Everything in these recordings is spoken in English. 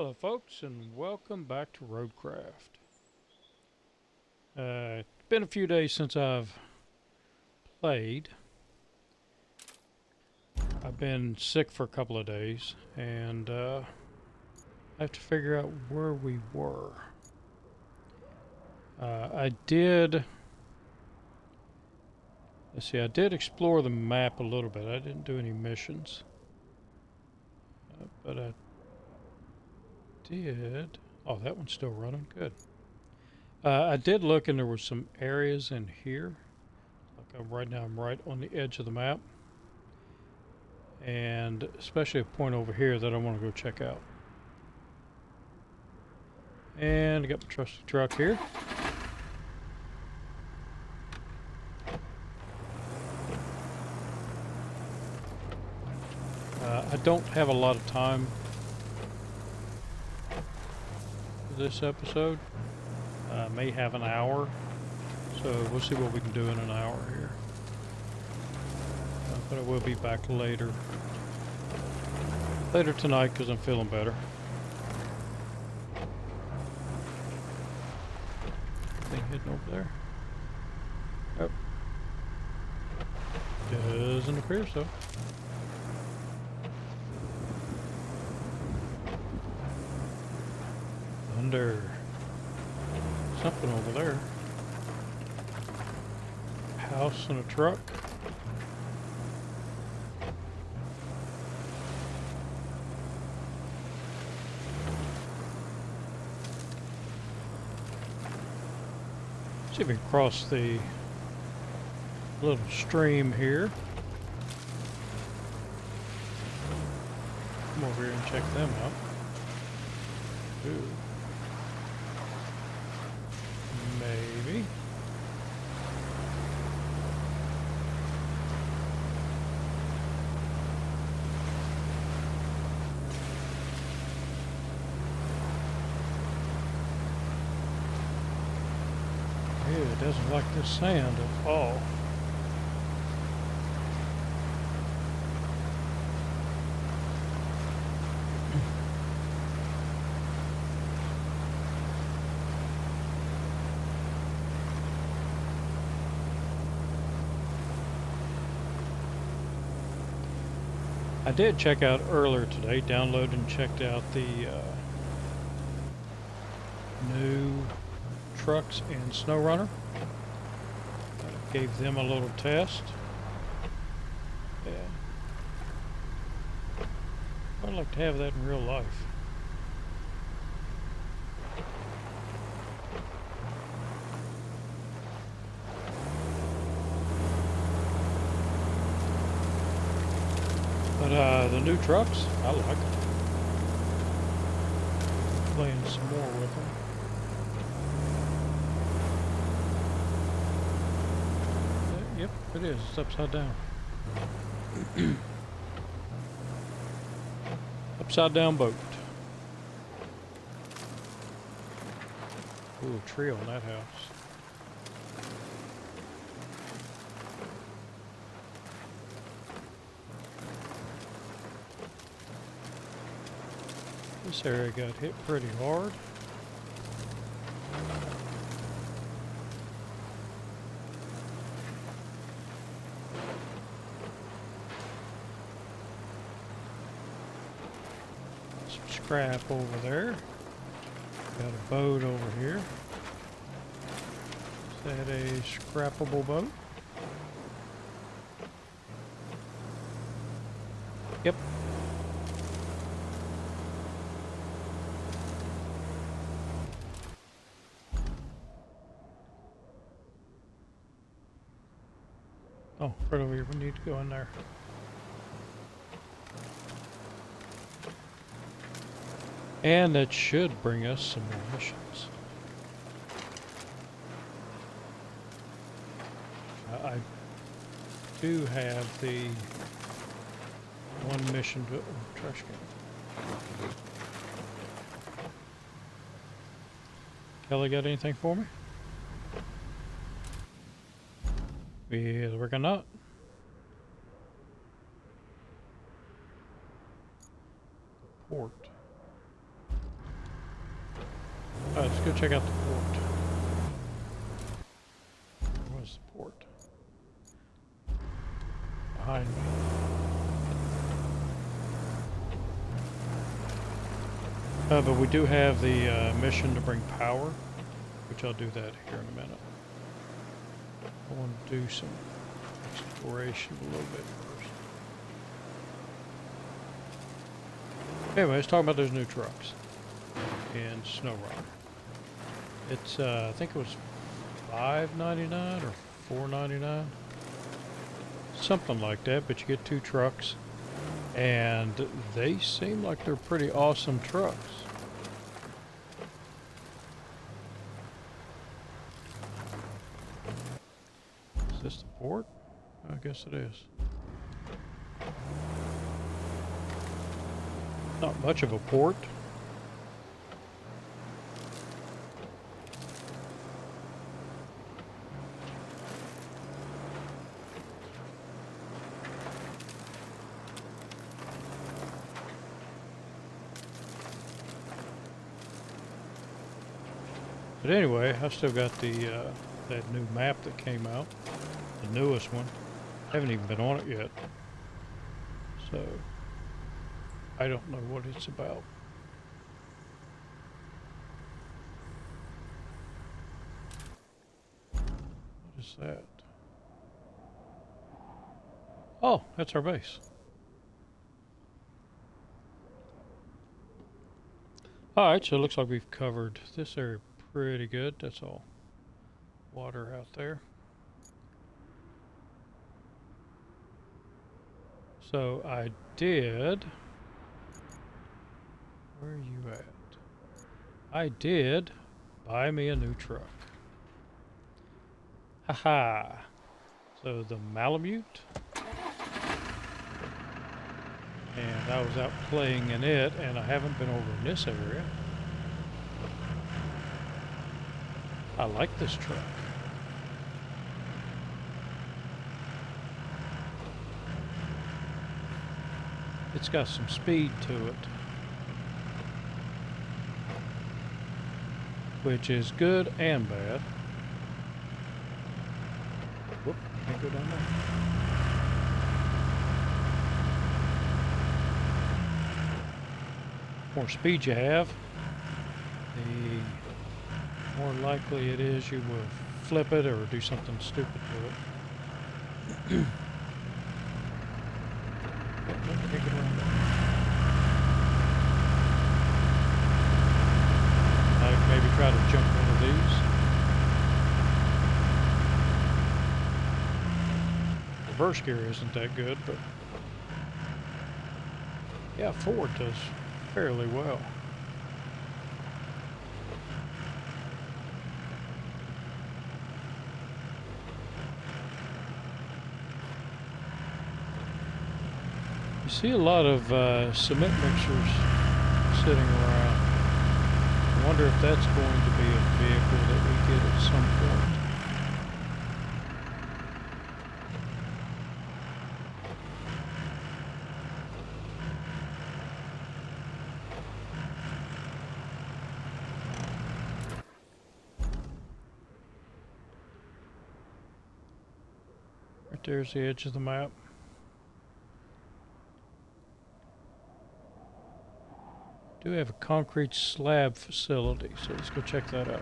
Hello folks and welcome back to ROADCRAFT. It's been a few days since I've played. I've been sick for a couple of days and I have to figure out where we were. I did explore the map a little bit. I didn't do any missions. But I did... Oh, that one's still running. Good. I did look and there were some areas in here. Like right now I'm right on the edge of the map. And especially a point over here that I want to go check out. And I got my trusty truck here. I don't have a lot of time for this episode. I may have an hour, so we'll see what we can do in an hour here. But I will be back later tonight because I'm feeling better. Thing hidden over there. Oh, doesn't appear so. Thunder. Something over there. House and a truck. See if we can cross the little stream here. Come over here and check them out. Ooh. Maybe. Ew, it doesn't like the sand at all. I did check out earlier today, downloaded and checked out the new trucks in SnowRunner. Gave them a little test. Yeah. I'd like to have that in real life. But the new trucks, I like them. Playing some more with them. Yep, it is. It's upside down. Upside down boat. Ooh, a tree on that house. This area got hit pretty hard. Some scrap over there. Got a boat over here. Is that a scrappable boat? Yep. Oh, right over here. We need to go in there. And that should bring us some more missions. I do have the one mission to trash can. Kelly got anything for me? Yeah, we're not. Port. Alright, let's go check out the port. Where's the port? Behind me. But we do have the mission to bring power, which I'll do that here in a minute. I want to do some exploration a little bit first. Anyway, let's talk about those new trucks in SnowRunner. It's I think it was $5.99 or $4.99, something like that. But you get 2 trucks, and they seem like they're pretty awesome trucks. Is this the port? I guess it is. Not much of a port. But anyway, I still got the that new map that came out, the newest one. Haven't even been on it yet, so I don't know what it's about. What is that? Oh, that's our base. Alright, so it looks like we've covered this area pretty good. That's all water out there. So I did... Where are you at? I did buy me a new truck. Haha. So the Malamute. And I was out playing in it, and I haven't been over in this area. I like this truck. It's got some speed to it, which is good and bad. Whoop, can't go down there. More speed you have, the more likely it is you will flip it or do something stupid to it. I'd maybe try to jump one of these. Reverse gear isn't that good, but yeah, forward does fairly well. You see a lot of cement mixers sitting around. I wonder if that's going to be a vehicle that we get at some point. Right there's the edge of the map. Do have a concrete slab facility, so let's go check that out.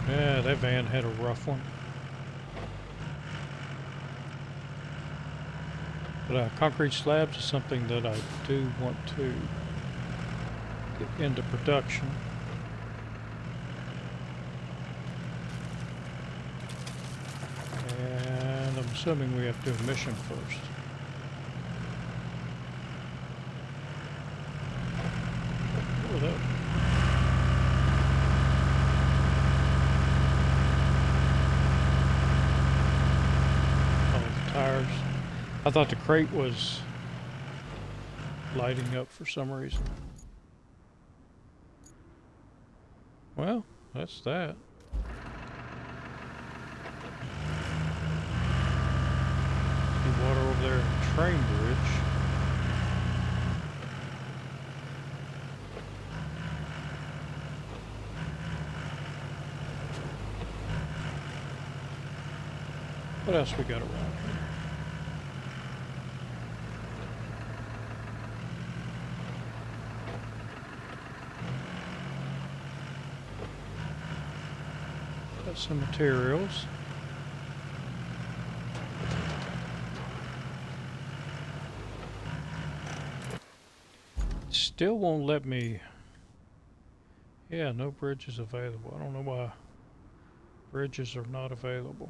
Yeah, that van had a rough one. But concrete slabs is something that I do want to get into production. And I'm assuming we have to do a mission first. What was that? Oh, the tires. I thought the crate was lighting up for some reason. Well, that's that. water over there in the train bridge. What else we got around here? Got some materials. Still won't let me. Yeah, no bridges available. I don't know why bridges are not available.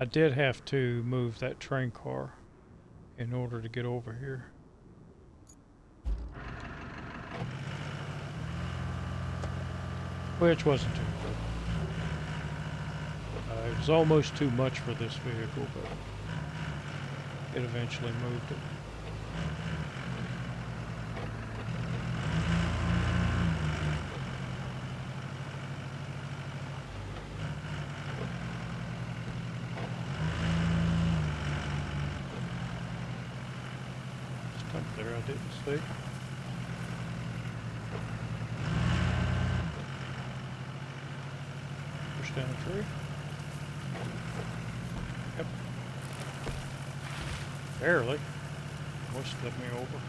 I did have to move that train car in order to get over here. Which wasn't too good. It was almost too much for this vehicle, but it eventually moved it. Stuck there, I didn't see. Push down a tree. Yep. Barely. Almost flipped me over.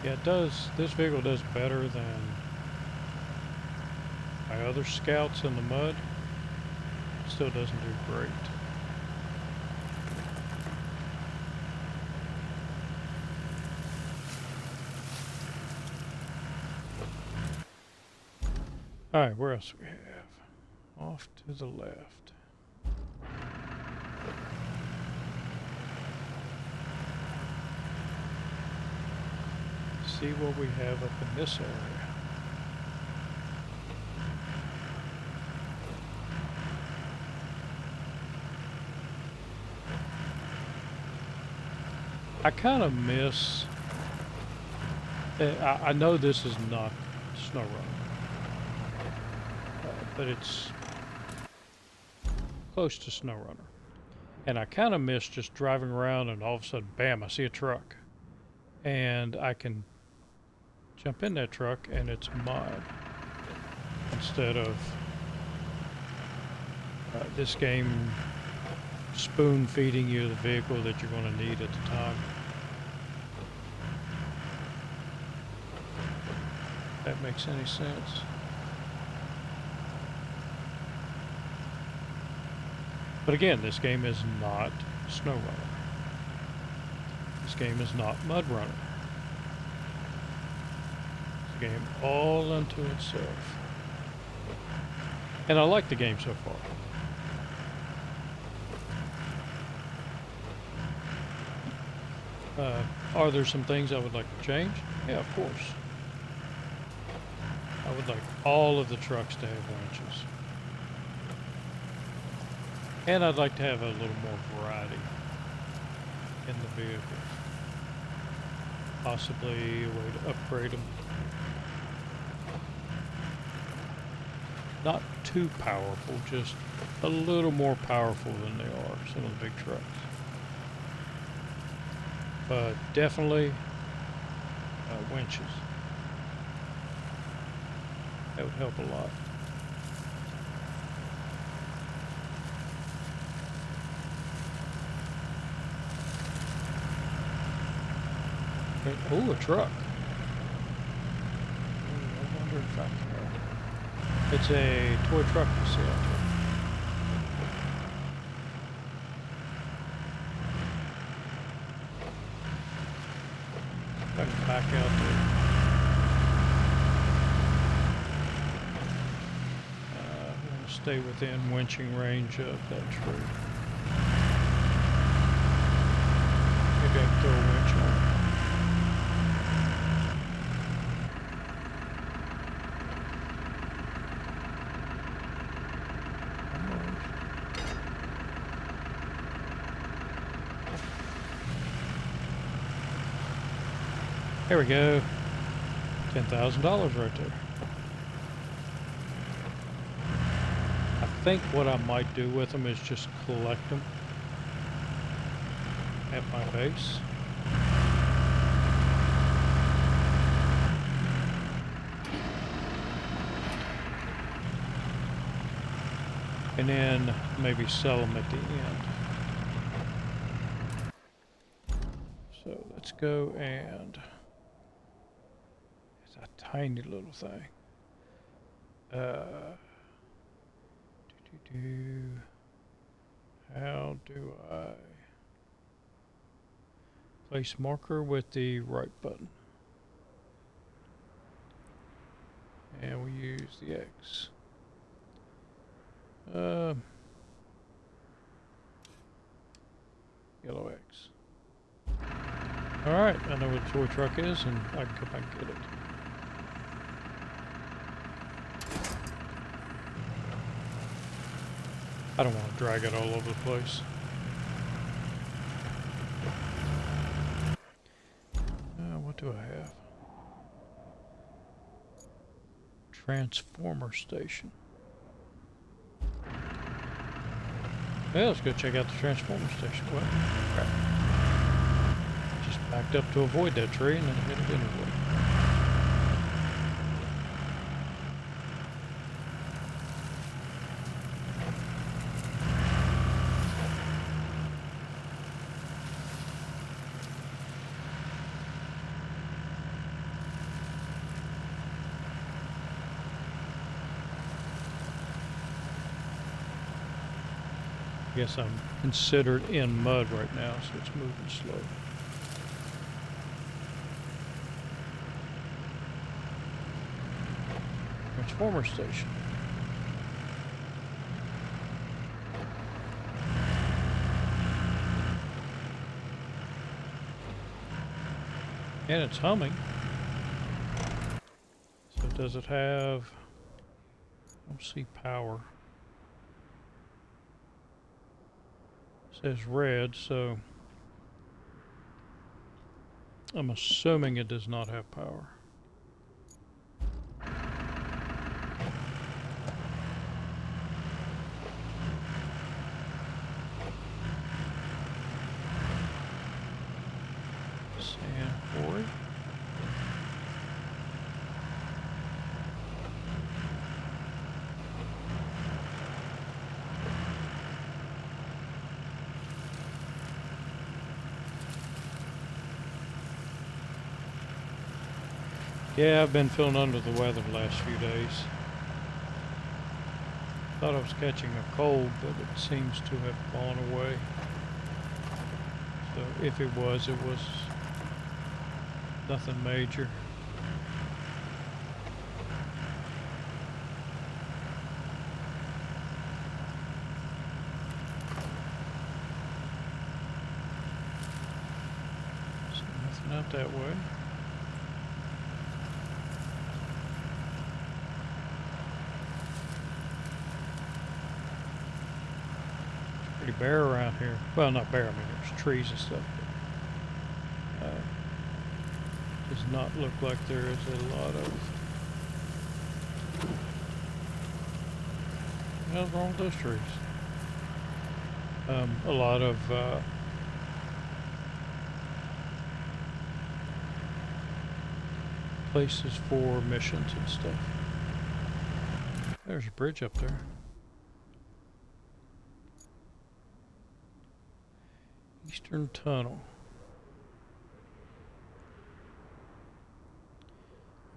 Yeah, it does. This vehicle does better than my other Scouts in the mud. Still doesn't do great. Alright, where else do we have? Off to the left. See what we have up in this area. I kind of miss. I know this is not SnowRunner, but it's close to SnowRunner, and I kind of miss just driving around and all of a sudden, bam! I see a truck, and I can jump in that truck and it's mud instead of this game spoon feeding you the vehicle that you're going to need at the time. If that makes any sense. But again, this game is not SnowRunner. This game is not MudRunner. Game all unto itself, and I like the game so far. Are there some things I would like to change? Yeah, of course. I would like all of the trucks to have winches, and I'd like to have a little more variety in the vehicles. Possibly a way to upgrade them. Not too powerful, just a little more powerful than they are, some of the big trucks. But definitely winches. That would help a lot. Oh, a truck. I wonder if I can. It's a toy truck you see out there. If I can back out there. I'm going to stay within winching range of that tree. Maybe I can throw a winch on it. There we go. $10,000 right there. I think what I might do with them is just collect them at my base. And then maybe sell them at the end. So let's go and... It's a tiny little thing. How do I place marker with the right button? And we use the X. Yellow X. Alright, I know what the toy truck is, and I can come back and get it. I don't want to drag it all over the place. What do I have? Transformer station. Yeah, let's go check out the transformer station. Well, crap. Just backed up to avoid that tree and then hit it anyway. I guess I'm considered in mud right now, so it's moving slow. Transformer station. And it's humming. So does it have... I don't see power. Says red, so I'm assuming it does not have power. Sand quarry. Yeah, I've been feeling under the weather the last few days. Thought I was catching a cold, but it seems to have gone away. So if it was nothing major. So nothing out that way. Pretty bare around here. Well, not bare, I mean there's trees and stuff, but does not look like there is a lot of... What's wrong with those trees? A lot of places for missions and stuff. There's a bridge up there. Eastern Tunnel.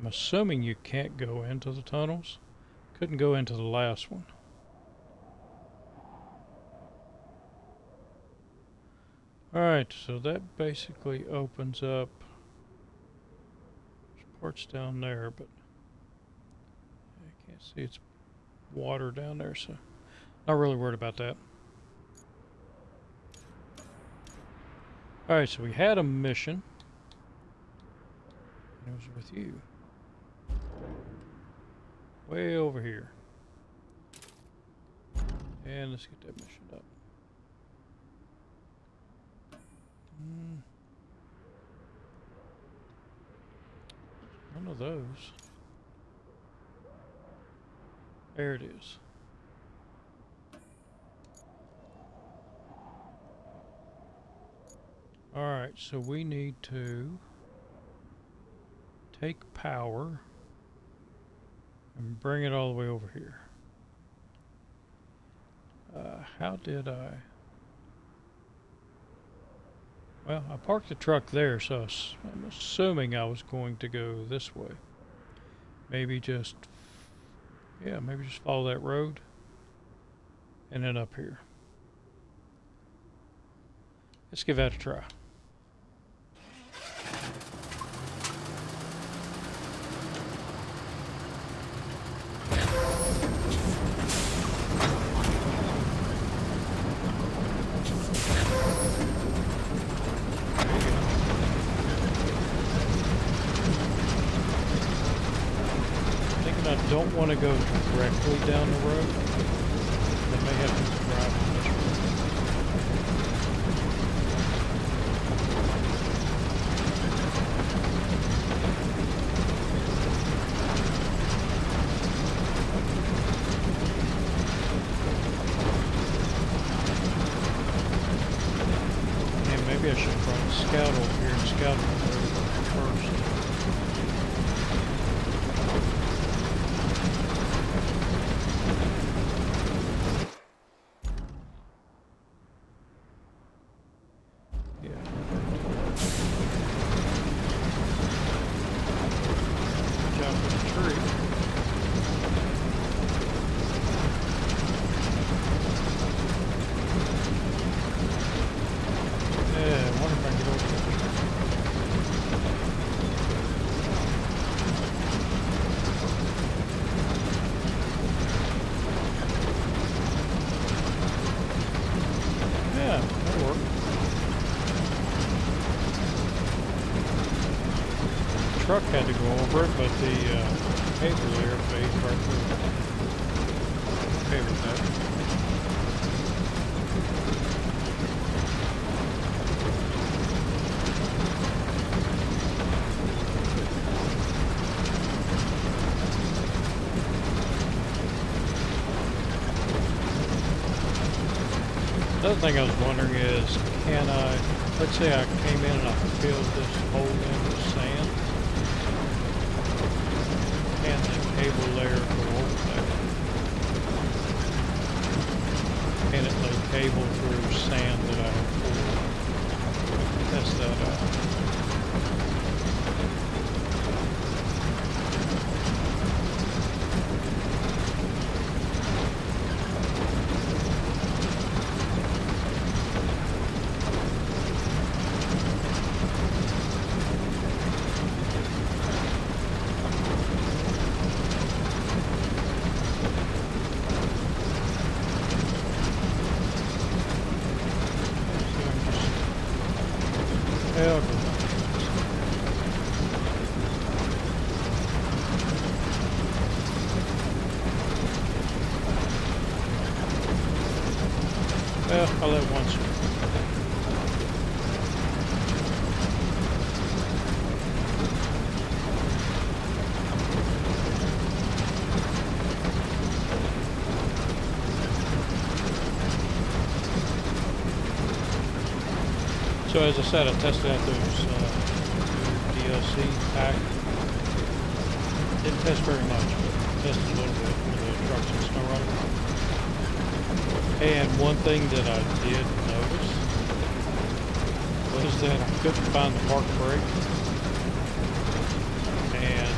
I'm assuming you can't go into the tunnels. Couldn't go into the last one. Alright, so that basically opens up. There's parts down there, but I can't see. It's water down there, so not really worried about that. Alright, so we had a mission. And it was with you. Way over here. And let's get that mission up. One of those. There it is. Alright, so we need to take power and bring it all the way over here. How did I? Well, I parked the truck there, so I'm assuming I was going to go this way. Maybe just, yeah, maybe just follow that road and then up here. Let's give that a try. I don't want to go directly down the road. I may have to drive on this road. And maybe I should run a scout over here and scout the road first. Truck had to go over it, but the cable there fades right through. Okay with that. The other thing I was wondering is, can I, let's say I came in and I filled this hole in with sand. Can the cable layer go over that? Can it lay cable through sand that I have poured? Test that out. Well, I'll let one swim. So as I said, I tested out those DLC pack. Didn't test very much, but tested a little bit with the trucks and SnowRunner. And one thing that I did notice was that I couldn't find the park brake, and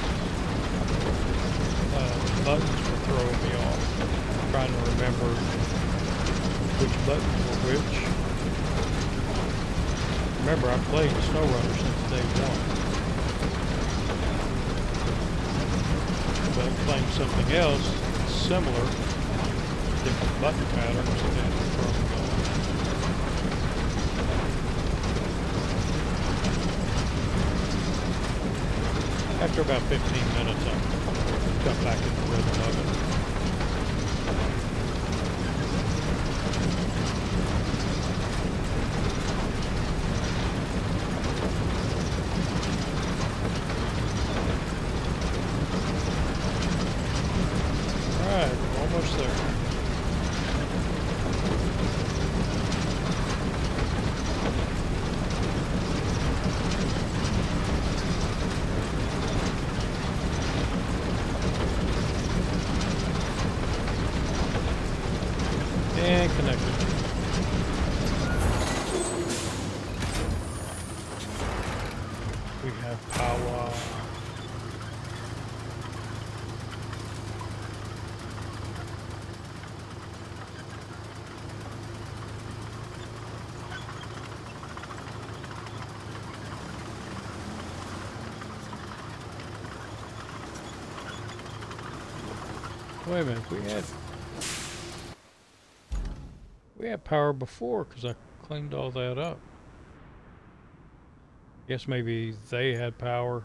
the buttons were throwing me off. I'm trying to remember which buttons were which. Remember, I played SnowRunner since day one, but playing something else, similar, different button patterns than from after about 15 minutes, I got back in the rhythm of it. Alright, we're almost there. And connected. We have power. Wait a minute, we had power before because I cleaned all that up. Guess maybe they had power,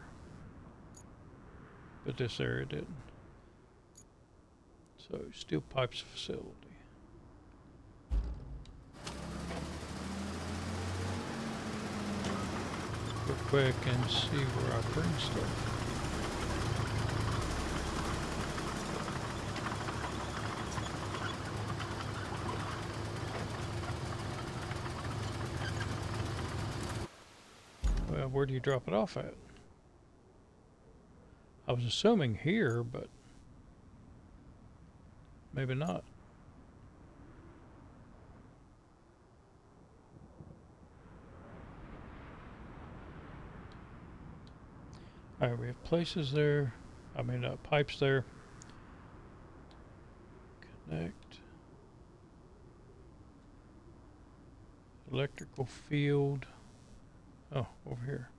but this area didn't. So, steel pipes facility. Go quick and see where I bring stuff. Well, where do you drop it off at? I was assuming here, but maybe not. Alright, we have places there. I mean, pipes there. Connect. Electrical field. Oh, over here.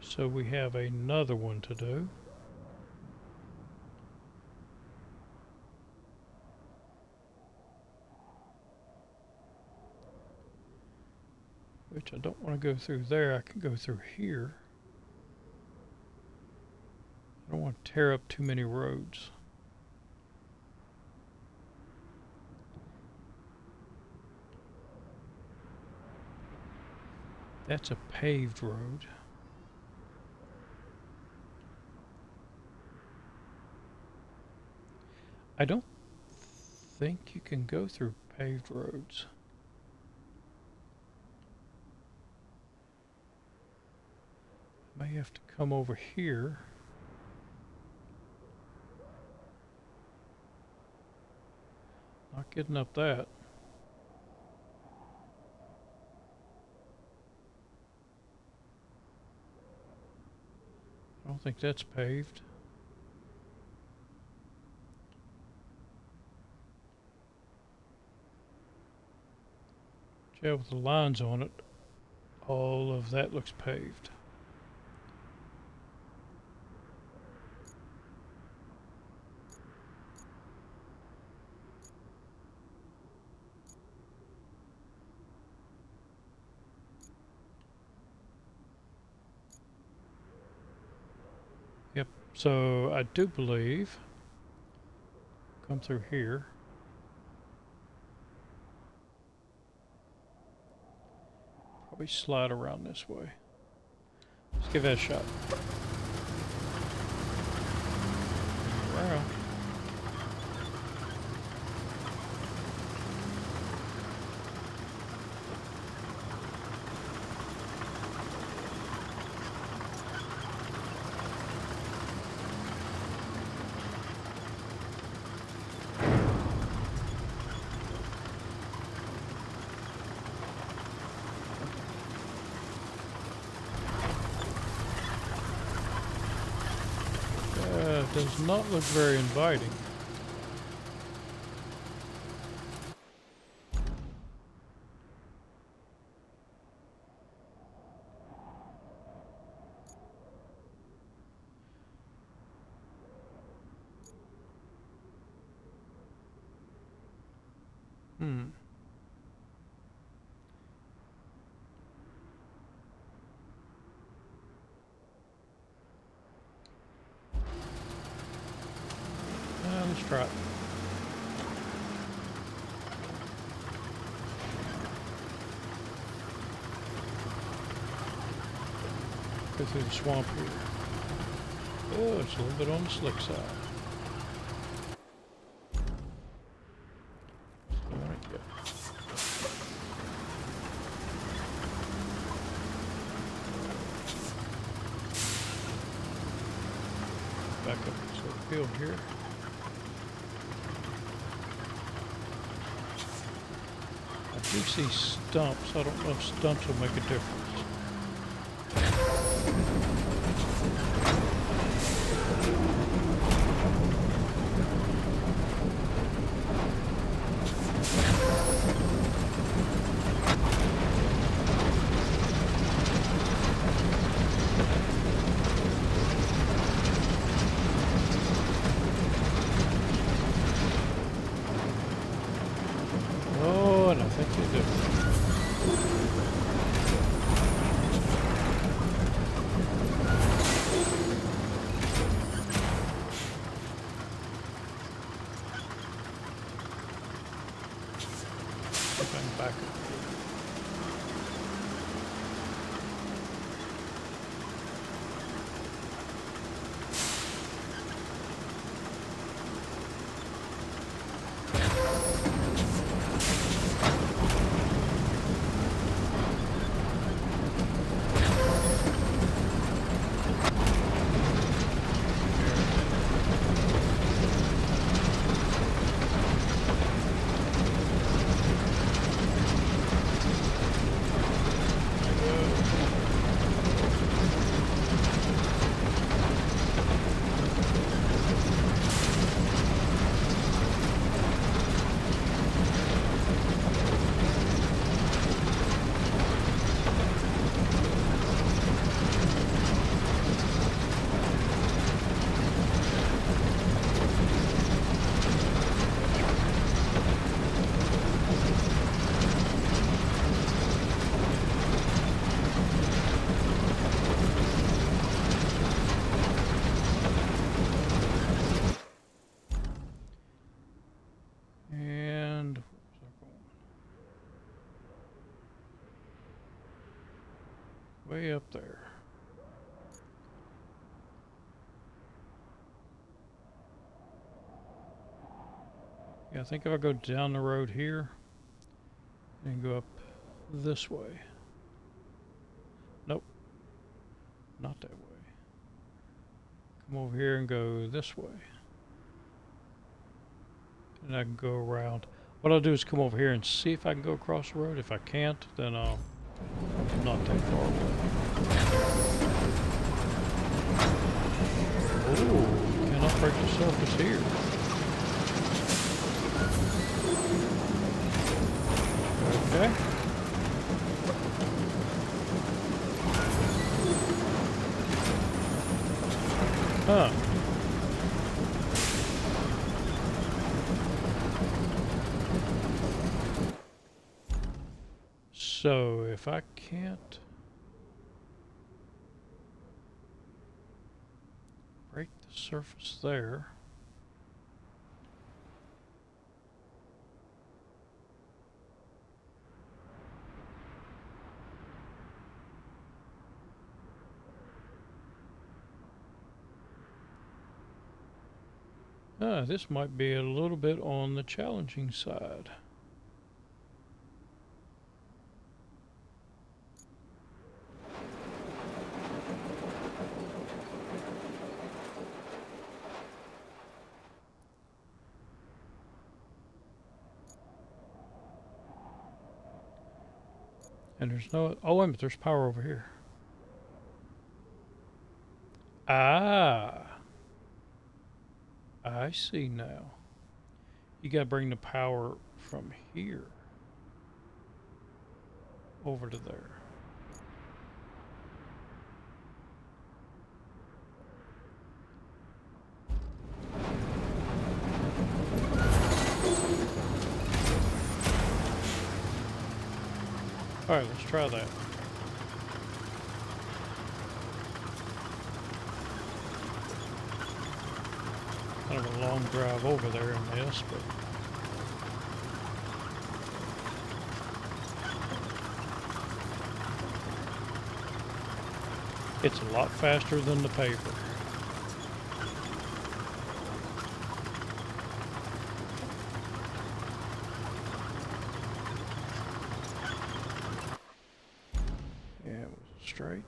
So we have another one to do. Which I don't want to go through there. I can go through here. I don't want to tear up too many roads. That's a paved road. I don't think you can go through paved roads. May have to come over here. Not getting up that. I don't think that's paved. Yeah, with the lines on it, all of that looks paved. Yep, so I do believe, come through here. Probably slide around this way. Let's give that a shot. Around. Does not look very inviting. Hmm. Let's try it. Go through the swamp here. Oh, it's a little bit on the slick side. Alright, yeah. Back up this little field here. I do see stumps. I don't know if stumps will make a difference. Oh, and I think they do. Back up. Way up there. Yeah, I think if I go down the road here and go up this way. Nope. Not that way. Come over here and go this way. And I can go around. What I'll do is come over here and see if I can go across the road. If I can't, then I'll not that far away. Oh, cannot break the surface here. Okay. Huh. So if I can't break the surface there, this might be a little bit on the challenging side. And there's no... Oh, wait a minute. There's power over here. Ah. I see now. You gotta bring the power from here over to there. Alright, let's try that. Kind of a long drive over there in this, but it's a lot faster than the paper. Yeah, it was straight.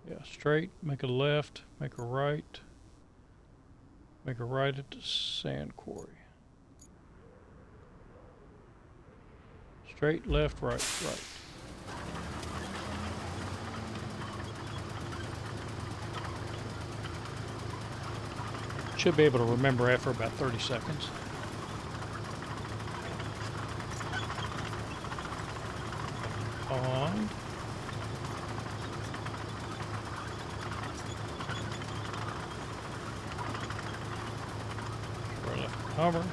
Yeah, straight, make a left, make a right. Make a right at the sand quarry. Straight, left, right, right. Should be able to remember after about 30 seconds. On. Hover.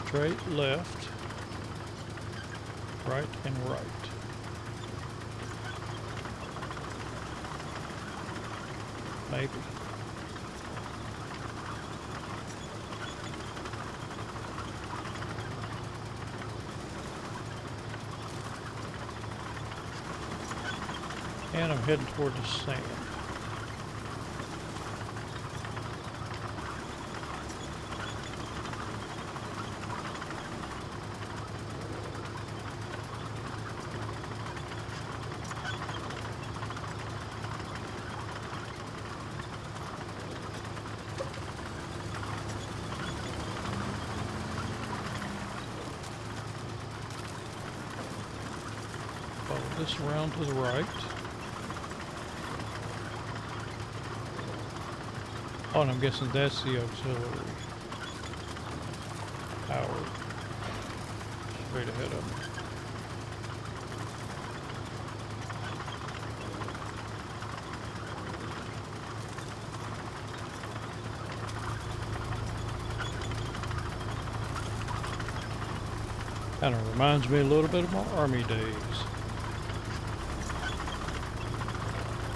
Straight left, right and right. Maybe. And I'm heading toward the sand. Follow this around to the right. Oh, and I'm guessing that's the auxiliary power straight ahead of me. Kind of reminds me a little bit of my Army days.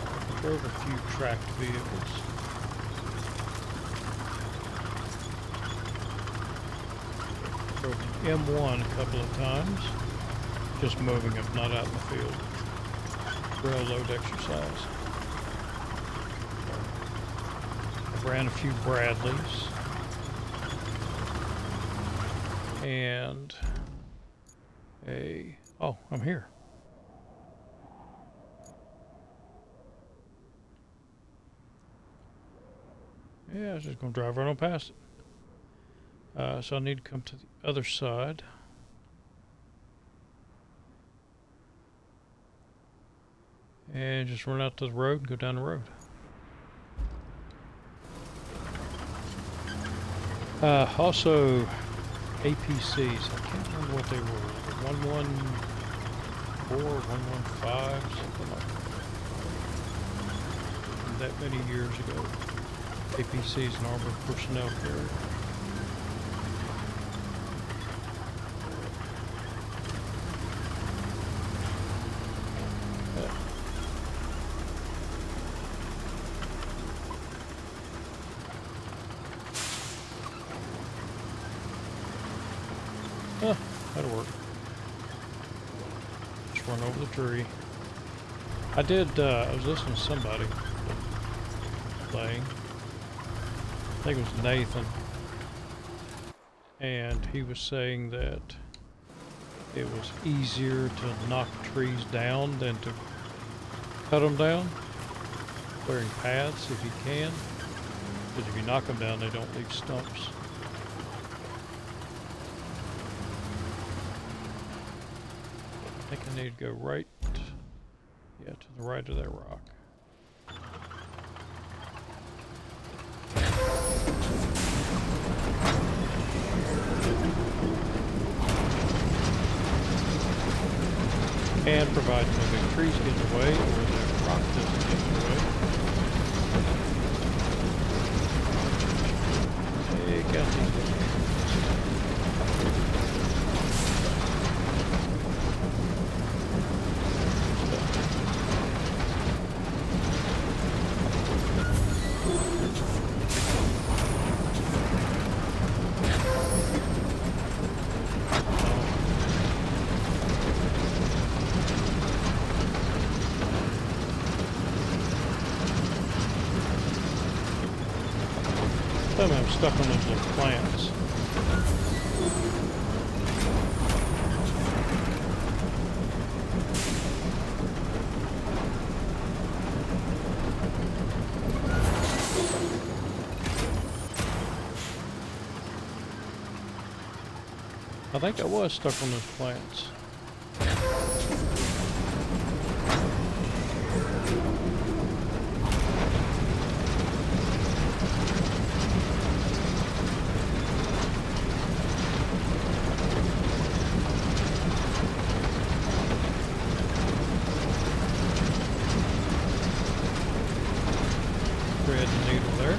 I drove a few tracked vehicles. M1 a couple of times, just moving them, not out in the field. Railroad exercise. I've ran a few Bradleys and oh, I'm here. Yeah, I was just gonna drive right on past it. So I need to come to the other side. And just run out to the road and go down the road. Also, APCs. I can't remember what they were. 114, 115, something like that. That many years ago. APCs, an armored personnel carrier. That'll work. Just run over the tree. I was listening to somebody playing. I think it was Nathan. And he was saying that it was easier to knock trees down than to cut them down. Wearing paths if you can. Because if you knock them down, they don't leave stumps. I think I need to go right, yeah, to the right of that rock. trees get in the way or the rock doesn't get in the way. Take out these little trees. I'm stuck on those little plants. I think I was stuck on those plants. Thread the needle there.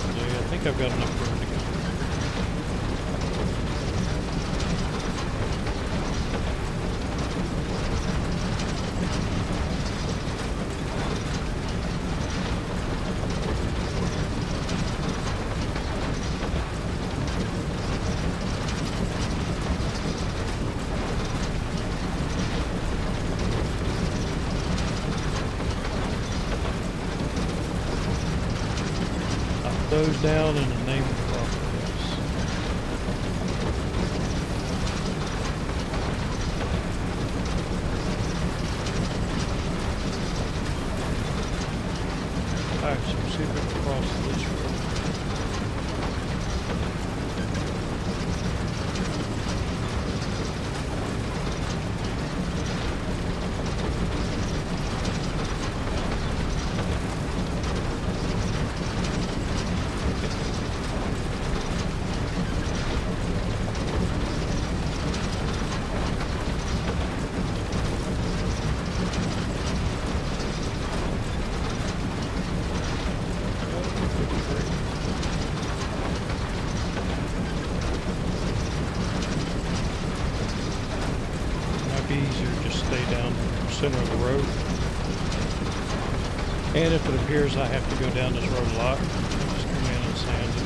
Okay, I think I've got enough room to go. Those down in the name of the property. Alright, so we'll see if we can cross this road. Easier, just stay down the center of the road. And if it appears I have to go down this road a lot, just come in and sand it.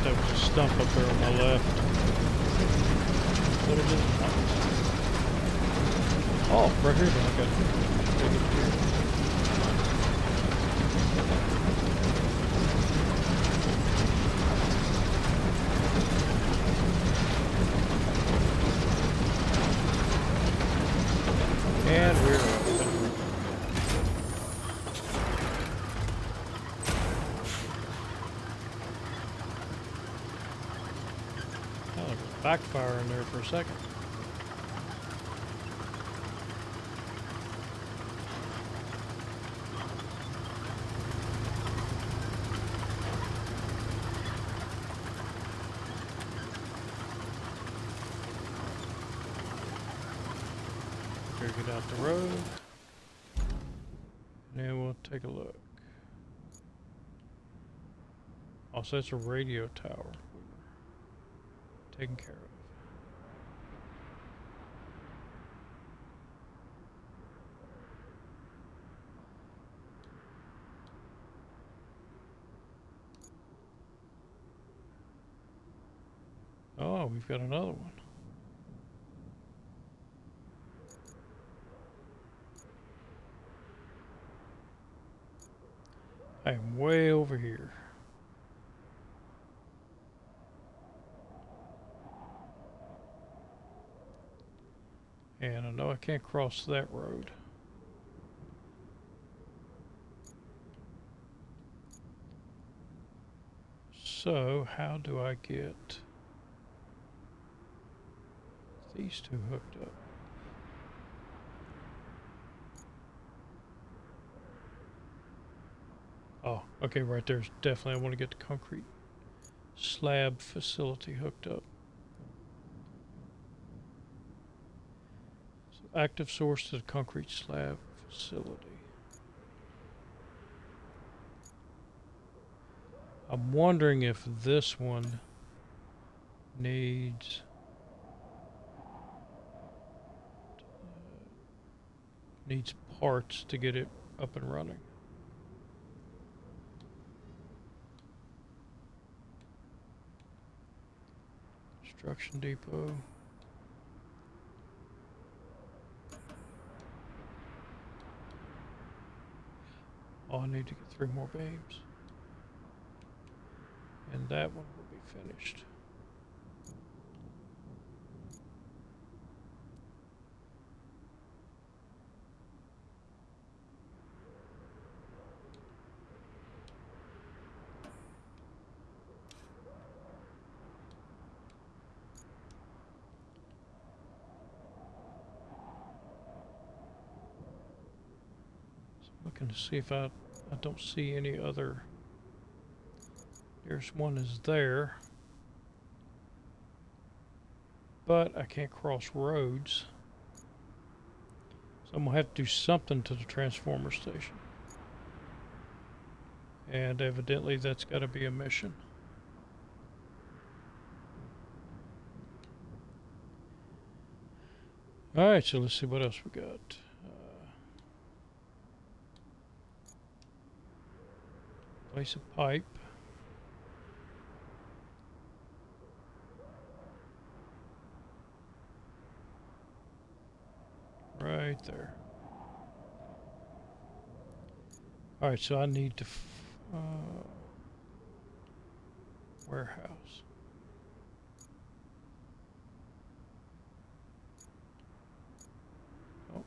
There was a stump up there on my left. What it is? Oh, right here, then I got to take it here. And we're up. Backfire in there for a second. Here, get out the road. And we'll take a look. Also, it's a radio tower. Taken care of. Oh, we've got another one. I am way over here. And I know I can't cross that road. So, how do I get these two hooked up? Oh, okay, right there's definitely, I want to get the concrete slab facility hooked up. So, active source to the concrete slab facility. I'm wondering if this one needs parts to get it up and running. Construction depot. Oh, I need to get 3 more beams. And that one will be finished. Looking to see if I don't see any other. There's one is there, but I can't cross roads, so I'm gonna have to do something to the transformer station, and evidently that's got to be a mission. All right, so let's see what else we got. Place a pipe. Right there. All right, so I need to warehouse. Oh,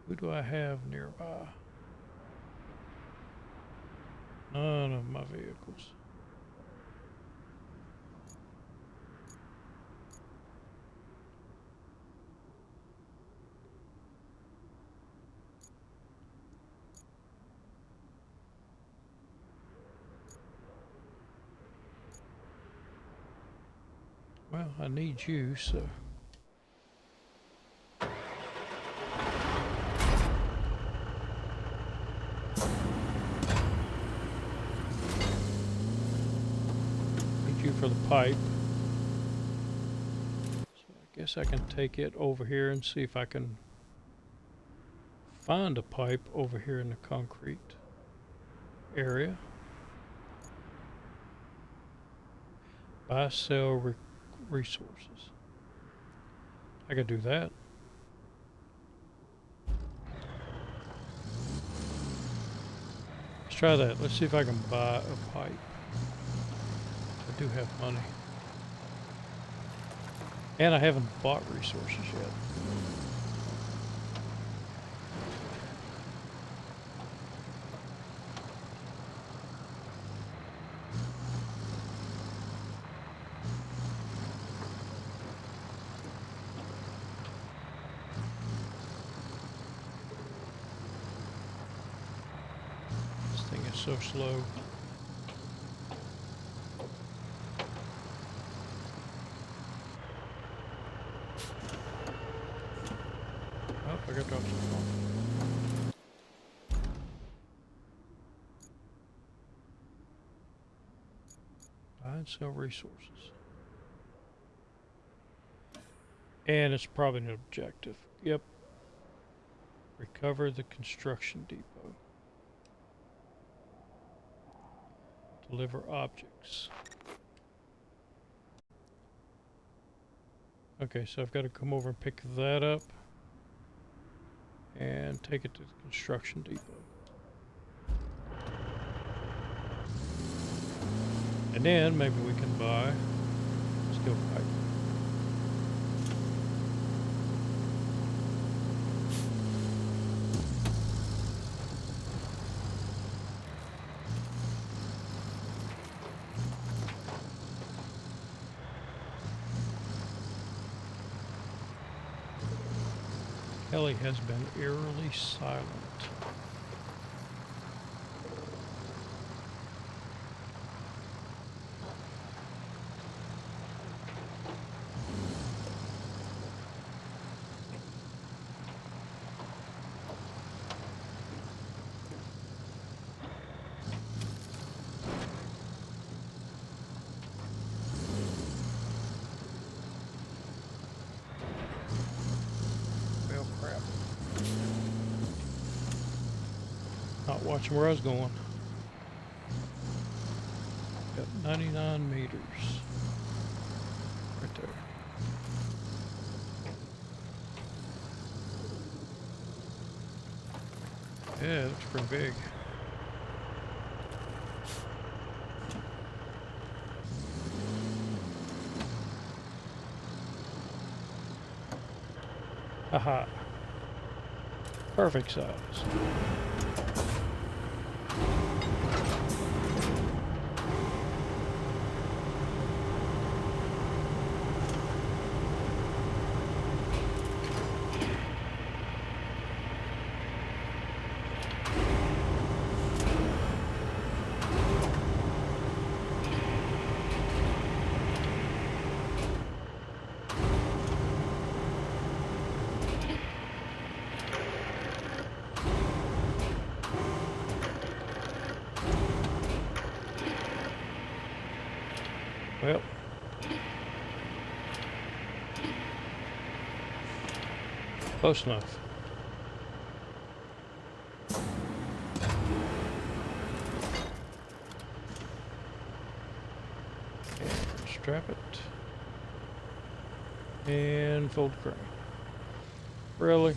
who do I have nearby? None of my vehicles. Well, I need you, so. Need you for the pipe. So I guess I can take it over here and see if I can find a pipe over here in the concrete area. Buy, sell, resources. I could do that. Let's try that. Let's see if I can buy a pipe. I do have money. And I haven't bought resources yet. So slow. Oh, I got dropped some. Buy and sell resources. And it's probably an objective. Yep. Recover the construction depot. Deliver objects. Okay, so I've got to come over and pick that up and take it to the construction depot. And then maybe we can buy steel pipe. Kelly has been eerily silent. Well, crap. Not watching where I was going. Got 99 meters. Right there. Yeah, it looks pretty big. Haha. Perfect size. Well, close enough. And strap it. And fold the crane. Really?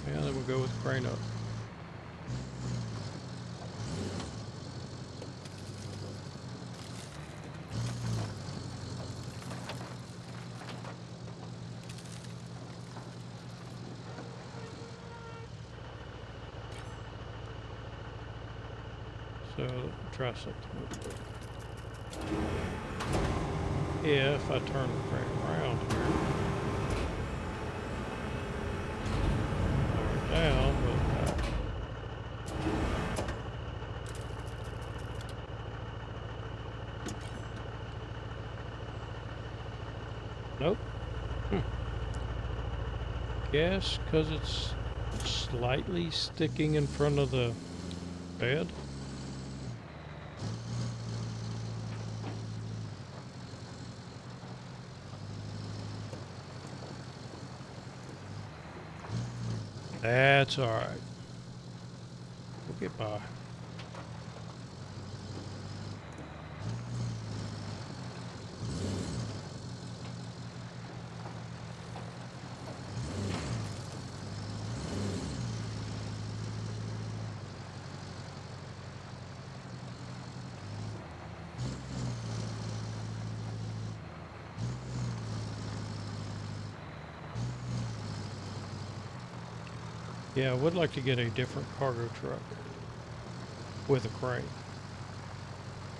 And then we'll go with the crane up. So try something real quick. If I turn the crane around here, lower down, but nope. Guess because it's slightly sticking in front of the bed. That's all right. We'll get by. Yeah, I would like to get a different cargo truck with a crane.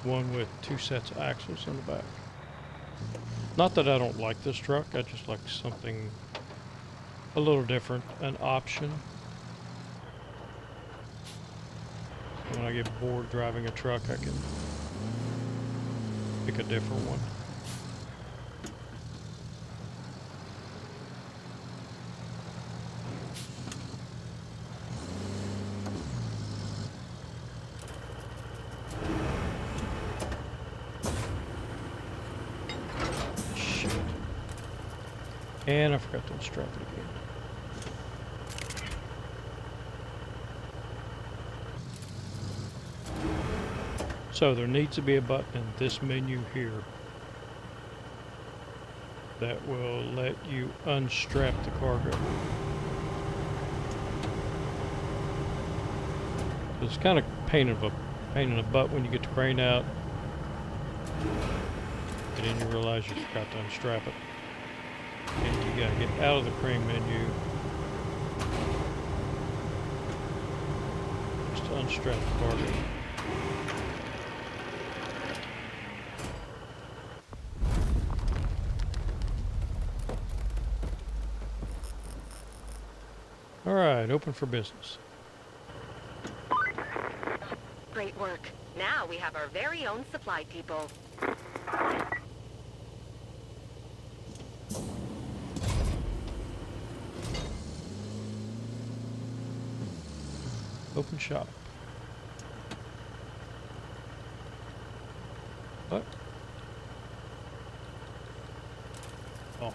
One with 2 sets of axles in the back. Not that I don't like this truck, I just like something a little different, an option. When I get bored driving a truck, I can pick a different one. And I forgot to unstrap it again. So there needs to be a button in this menu here that will let you unstrap the cargo. It's kind of pain in the butt when you get the crane out, and then you realize you forgot to unstrap it, and you gotta get out of the crane menu just to unstrap the cargo. All right, open for business. Great work. Now we have our very own supply depot. Open shop. What? Oh,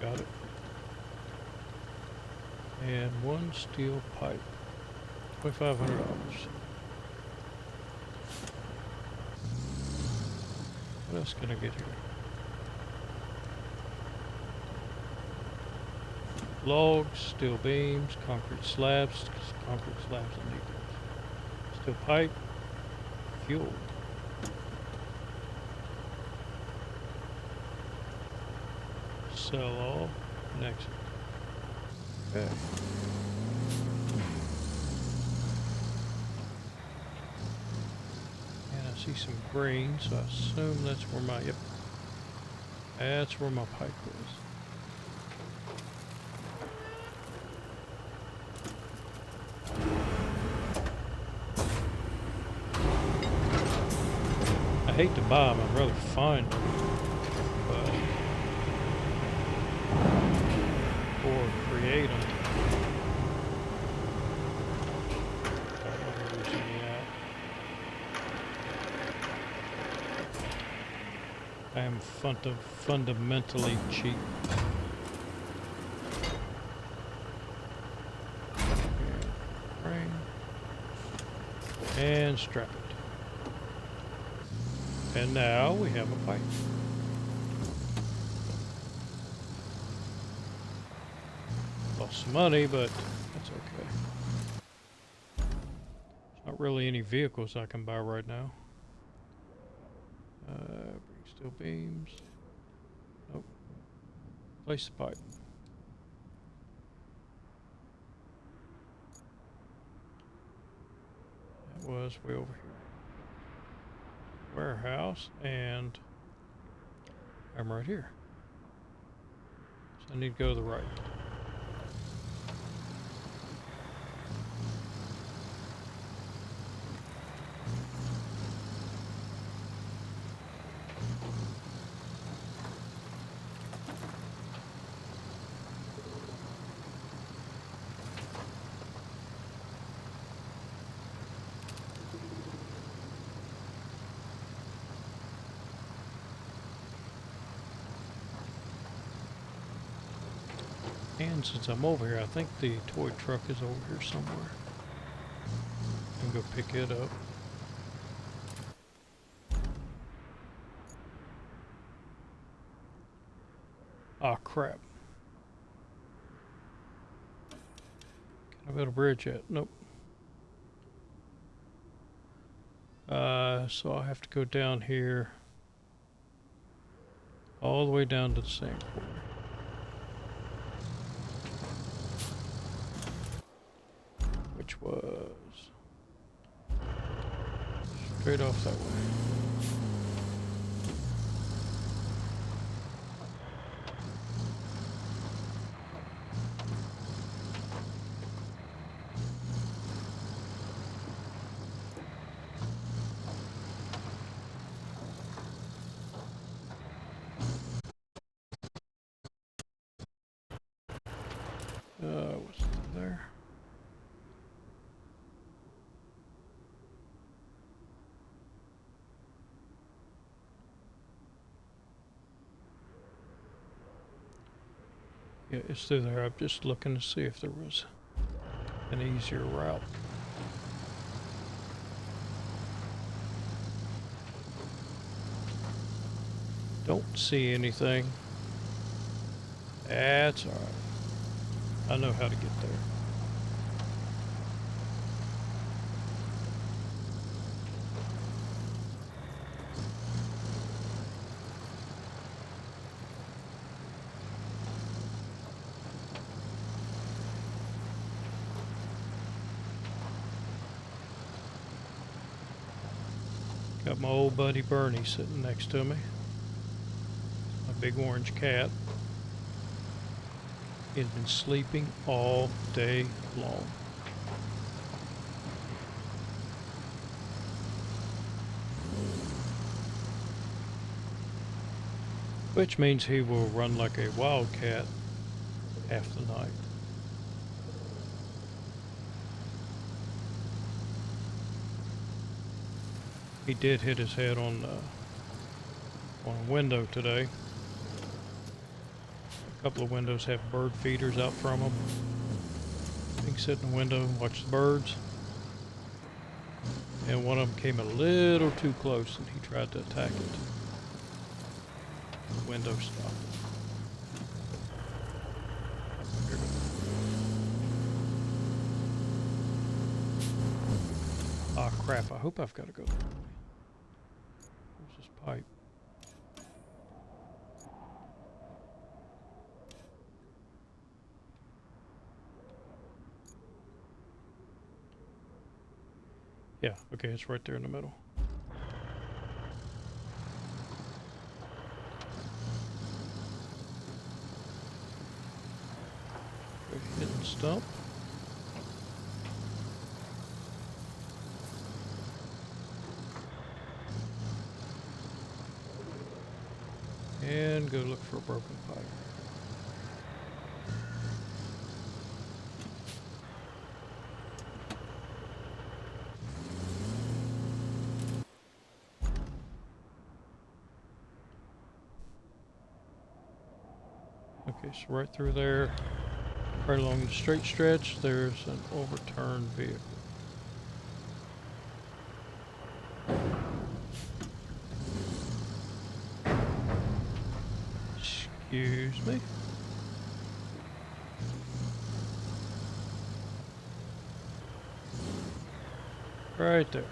got it. And one steel pipe. $2,500. What else can I get here? Logs, steel beams, concrete slabs. Concrete slabs, I need those. Steel pipe, fuel. Sell all, and exit. Okay. And I see some green, so I assume that's where my, yep. That's where my pipe is. I hate to buy them, I'd rather find them, but, or create them. Don't know where there's any at. I am fundamentally cheap. And strap it. And now we have a pipe. Lost some money, but that's okay. There's not really any vehicles I can buy right now. Bring steel beams. Nope. Place the pipe. That was way over here. Warehouse, and I'm right here. So I need to go to the right. And since I'm over here, I think the toy truck is over here somewhere. I can go pick it up. Ah, crap. Can I build a bridge yet? Nope. So I have to go down here. All the way down to the same corner. Which was straight off that way. What's there? Yeah, it's through there. I'm just looking to see if there was an easier route. Don't see anything. That's alright. I know how to get there. Got my old buddy Bernie sitting next to me. My big orange cat. He's been sleeping all day long. Which means he will run like a wildcat half the night. He did hit his head on a window today. A couple of windows have bird feeders out from them. He can sit in the window and watch the birds. And one of them came a little too close and he tried to attack it. The window stopped. Ah, crap. I hope I've got to go. Where's this pipe? Yeah, okay, it's right there in the middle. Hidden stump. And go look for a broken pipe. Okay, so right through there, right along the straight stretch, there's an overturned vehicle. Excuse me. Right there.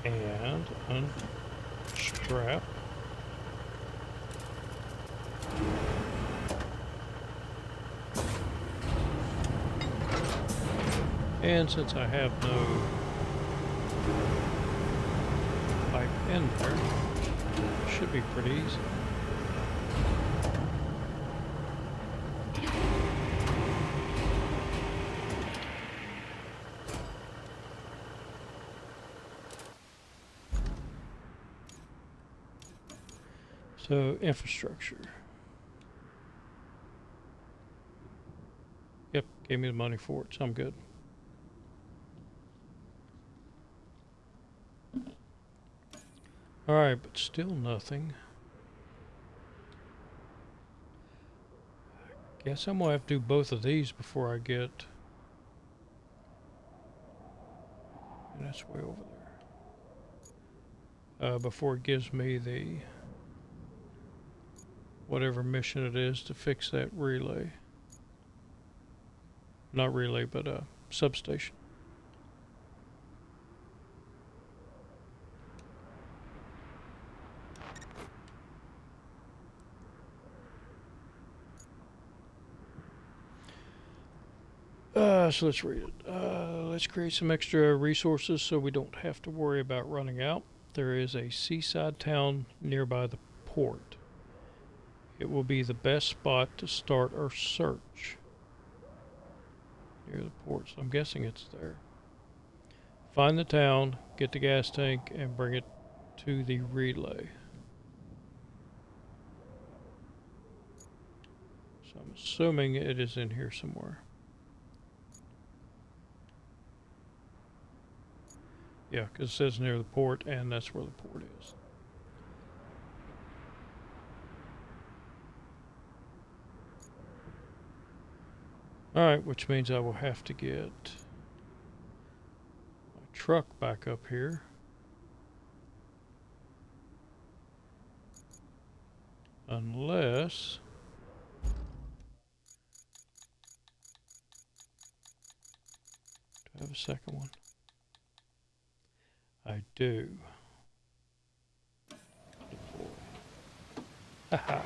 And unstrap. And since I have no pipe in there, it should be pretty easy. So, infrastructure. Yep, gave me the money for it, so I'm good. Alright, but still nothing. Guess I'm gonna have to do both of these before I get... And that's way over there. Before it gives me the... whatever mission it is to fix that relay. Not relay, but substation. So let's read it. Let's create some extra resources so we don't have to worry about running out. There is a seaside town nearby the port. It will be the best spot to start our search. Near the port, so I'm guessing it's there. Find the town, get the gas tank, and bring it to the relay. So I'm assuming it is in here somewhere. Yeah, because it says near the port, and that's where the port is. Alright, which means I will have to get my truck back up here. Unless... do I have a second one? I do. Deploy. Haha.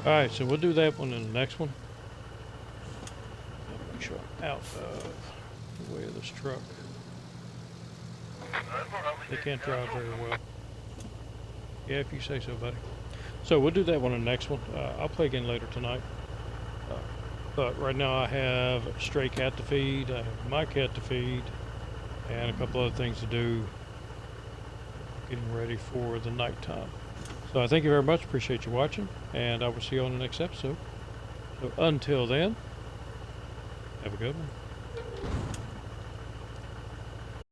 Alright, so we'll do that one in the next one. Make sure I'm out of the way of this truck. They can't drive very well. Yeah, if you say so, buddy. So we'll do that one in the next one. I'll play again later tonight. But right now I have a stray cat to feed, I have my cat to feed, and a couple other things to do. Getting ready for the nighttime. So I thank you very much. Appreciate you watching, and I will see you on the next episode. So until then, have a good one.